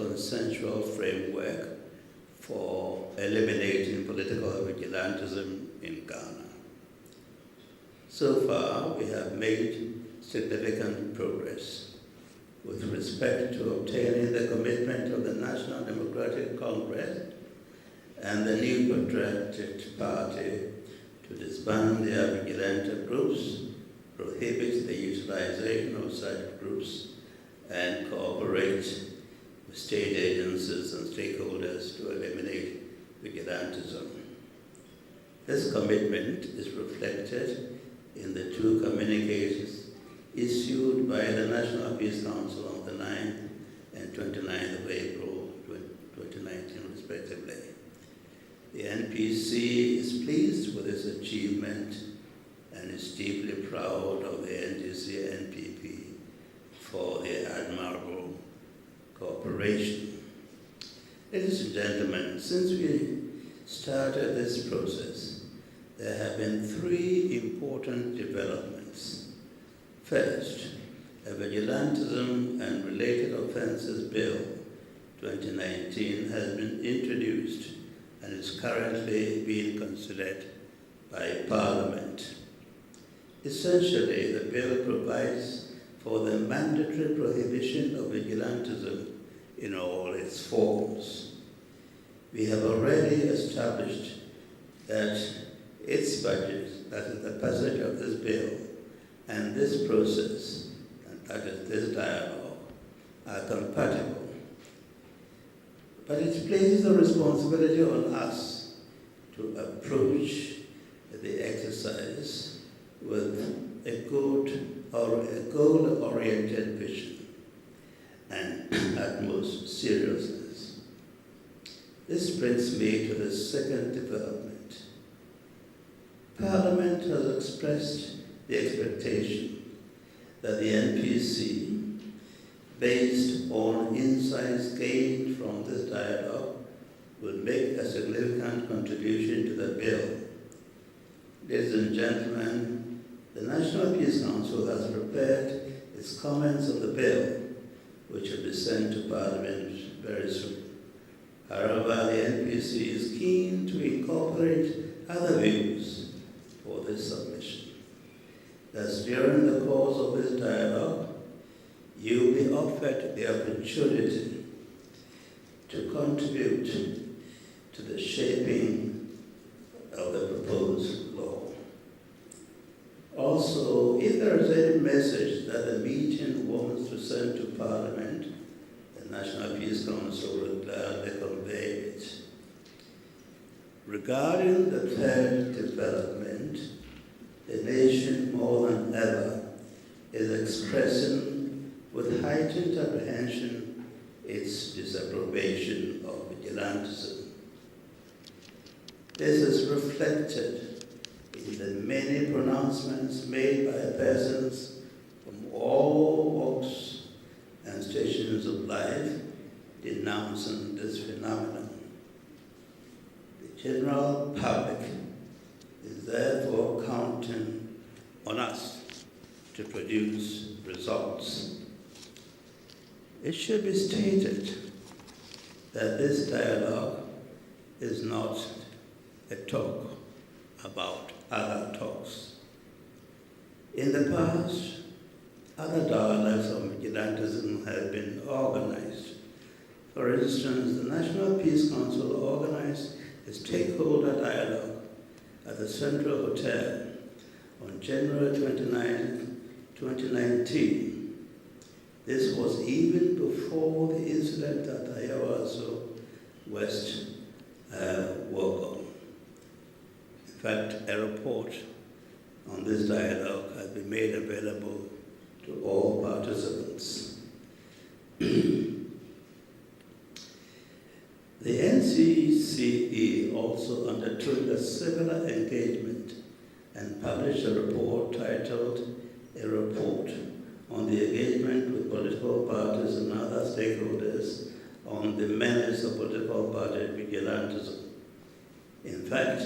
consensual framework for eliminating political vigilantism in Ghana. So far, we have made significant progress with respect to obtaining the commitment of the National Democratic Congress and the new contracted party to disband their vigilante groups, prohibit the utilization of such groups, and cooperate with state agencies and stakeholders to eliminate vigilantism. This commitment is reflected in the two communiques issued by the National Peace Council on the 9th and 29th of April 2019, respectively. The NPC is pleased with this achievement and is deeply proud of the NDC-NPP for their admirable cooperation. Ladies and gentlemen, since we started this process, there have been three important developments. First, a Vigilantism and Related Offences Bill 2019 has been introduced and is currently being considered by Parliament. Essentially, the bill provides for the mandatory prohibition of vigilantism in all its forms. We have already established that its budget, that is the passage of this bill, and this process, and that is this dialogue, are compatible. But it places a responsibility on us to approach the exercise with a good or a goal-oriented vision and utmost seriousness. This brings me to the second development. Parliament has expressed the expectation that the NPC, based on insights gained from this dialogue, will make a significant contribution to the bill. Ladies and gentlemen, the National Peace Council has prepared its comments on the bill, which will be sent to Parliament very soon. However, the NPC is keen to incorporate other views for this submission. Thus, during the course of this dialogue, you will be offered the opportunity to contribute to the shaping of the proposed law. Also, if there is any message that the meeting wants to send to Parliament, the National Peace Council will gladly convey it. Regarding the third development, the nation more than ever is expressing with heightened apprehension its disapprobation of vigilantism. This is reflected in the many pronouncements made by persons from all walks and stations of life denouncing this phenomenon. The general public is therefore counting on us to produce results. It should be stated that this dialogue is not a talk about other talks. In the past, other dialogues on vigilantism have been organized. For instance, the National Peace Council organized a stakeholder dialogue at the Central Hotel on January 29, 2019. This was even before the incident at Ayawaso West Wogo. In fact, a report on this dialogue has been made available to all participants. The NCCE also undertook a similar engagement and published a report titled "A Report on the Engagement with Political Parties and Other Stakeholders on the Menace of Political Party Vigilantism." In fact,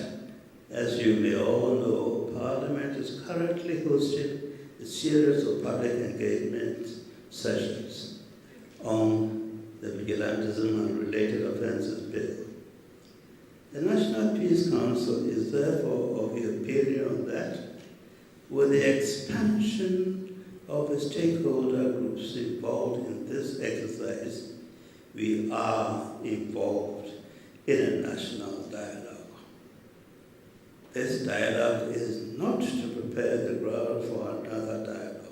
as you may all know, Parliament is currently hosting a series of public engagement sessions on the vigilantism Vigilantism and Related Offences Bill. The National Peace Council is therefore of the opinion that with the expansion of the stakeholder groups involved in this exercise, we are involved in a national dialogue. This dialogue is not to prepare the ground for another dialogue.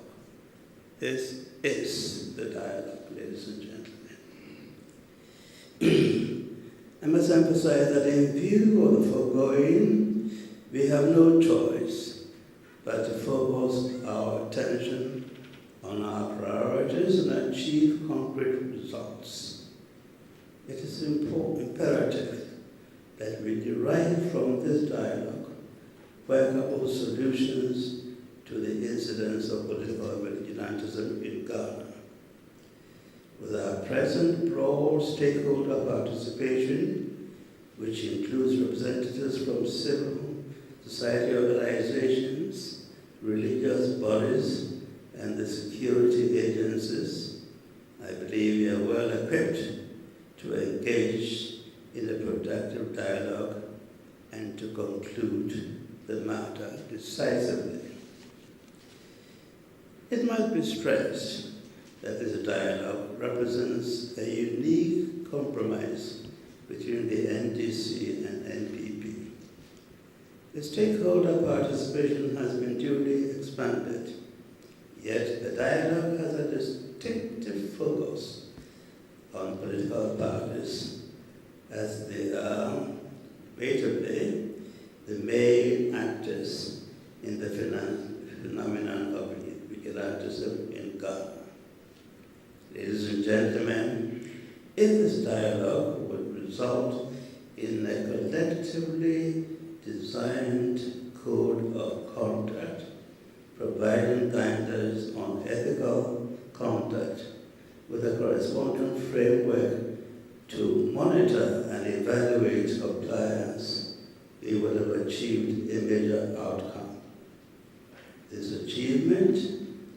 This is the dialogue, ladies and gentlemen. I must emphasize that in view of the foregoing, we have no choice but to focus our attention on our priorities and achieve concrete results. It is imperative that we derive from this dialogue workable solutions to the incidence of political vigilantism in Ghana. With our present broad stakeholder participation, which includes representatives from civil society organizations, religious bodies, and the security agencies, I believe we are well equipped to engage in a productive dialogue and to conclude the matter decisively. It must be stressed that this dialogue represents a unique compromise between the NDC and NPP. The stakeholder participation has been duly expanded, yet the dialogue has a distinctive focus on political parties, as they are, debatably, the main actors in the phenomenon of vigilantism in Ghana. Ladies and gentlemen, if this dialogue would result in a collectively designed code of conduct, providing guidance on ethical conduct with a corresponding framework to monitor and evaluate compliance, we would have achieved a major outcome. This achievement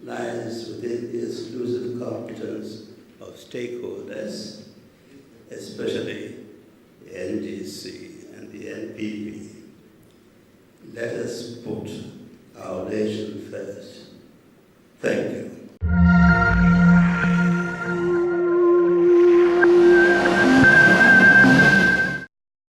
lies within the exclusive competence of stakeholders, especially the NDC and the NPP. Let us put our nation first. Thank you.